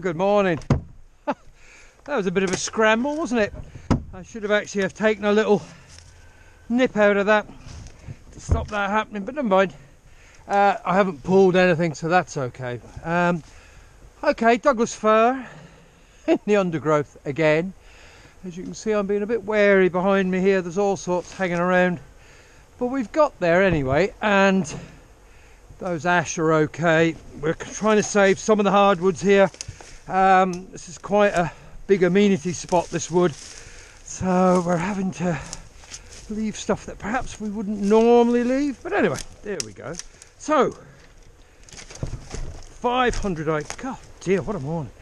Good morning. That was a bit of a scramble, wasn't it? I should have actually taken a little nip out of that to stop that happening, but never mind. I haven't pulled anything, so that's okay. Okay, Douglas Fir in the undergrowth again. As you can see, I'm being a bit wary behind me here. There's all sorts hanging around, but we've got there anyway, and those ash are okay. We're trying to save some of the hardwoods here. This is quite a big amenity spot, this wood, so we're having to leave stuff that perhaps we wouldn't normally leave, but anyway, there we go. So 500i, god dear, what a morning.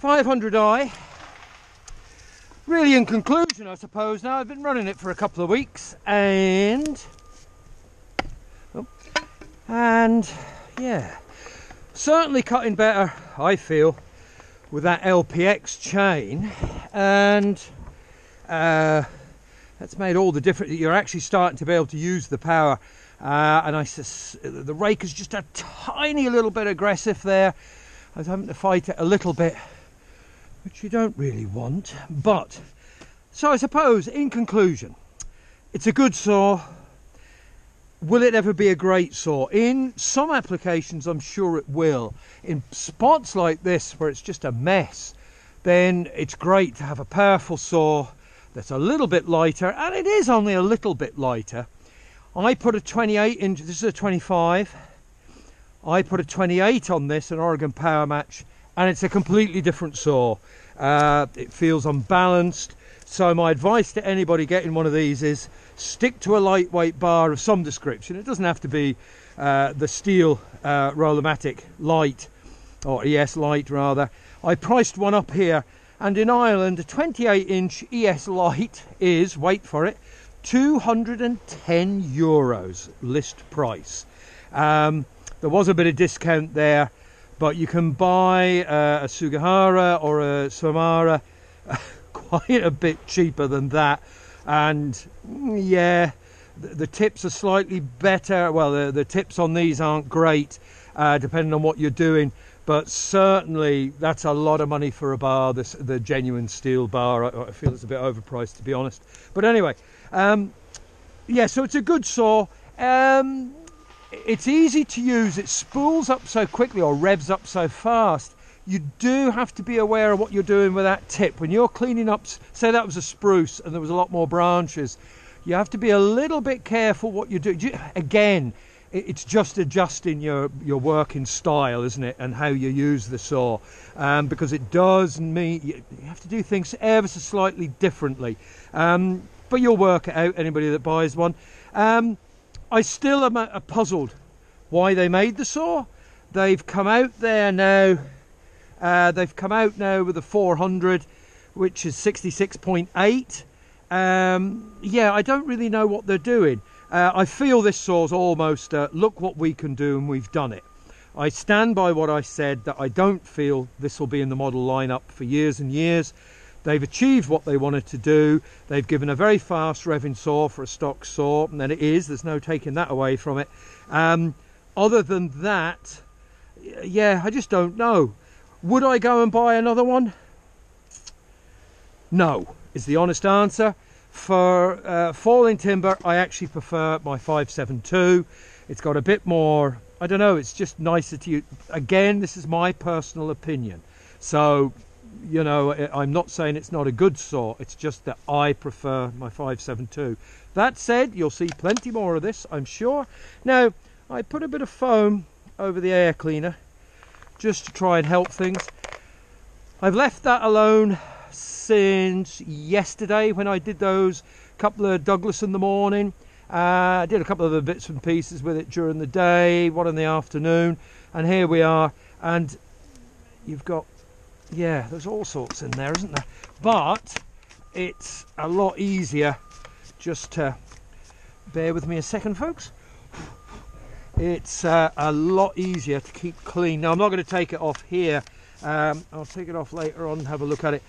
500i, really in conclusion, I suppose. Now I've been running it for a couple of weeks, and yeah, certainly cutting better, I feel, with that LPX chain, and that's made all the difference. You're actually starting to be able to use the power, and the rake is just a tiny little bit aggressive there. I was having to fight it a little bit, which you don't really want. But so I suppose in conclusion, it's a good saw. Will it ever be a great saw? In some applications, I'm sure it will. In spots like this, where it's just a mess, then it's great to have a powerful saw that's a little bit lighter, and it is only a little bit lighter. I put a 28 inch, this is a 25. I put a 28 on this, an Oregon Power Match, and it's a completely different saw. It feels unbalanced. So my advice to anybody getting one of these is stick to a lightweight bar of some description. It doesn't have to be the steel Rollomatic Light, or ES Light rather. I priced one up here, and in Ireland a 28-inch ES Light is, wait for it, €210 list price. There was a bit of discount there, but you can buy a Sugihara or a Somara quite a bit cheaper than that. And yeah, the tips are slightly better. Well, the tips on these aren't great, depending on what you're doing, but certainly that's a lot of money for a bar, the genuine steel bar. I feel it's a bit overpriced, to be honest. But anyway, yeah, so it's a good saw. It's easy to use. It spools up so quickly, or revs up so fast. You do have to be aware of what you're doing with that tip. When you're cleaning up, say that was a spruce and there was a lot more branches, you have to be a little bit careful what you're doing. Again, it's just adjusting your working style, isn't it, and how you use the saw, because it does mean you have to do things ever so slightly differently, but you'll work it out, anybody that buys one. I still am puzzled why they made the saw. They've come out there now, with a 400, which is 66.8. Yeah, I don't really know what they're doing. I feel this saw's almost look what we can do, and we've done it. I stand by what I said, that I don't feel this will be in the model lineup for years and years. They've achieved what they wanted to do. They've given a very fast revving saw for a stock saw, and then it is, there's no taking that away from it. Other than that, yeah, I just don't know. Would I go and buy another one? No, is the honest answer. For falling timber, I actually prefer my 572. It's got a bit more, I don't know, it's just nicer to use. Again, this is my personal opinion. So, you know, I'm not saying it's not a good saw, it's just that I prefer my 572. That said, you'll see plenty more of this, I'm sure. Now, I put a bit of foam over the air cleaner just to try and help things. I've left that alone since yesterday, when I did those couple of Douglas in the morning. I did a couple of the bits and pieces with it during the day, one in the afternoon, and here we are. And you've got, yeah, there's all sorts in there, isn't there? But it's a lot easier, just to bear with me a second, folks. It's a lot easier to keep clean. Now, I'm not going to take it off here. I'll take it off later on and have a look at it.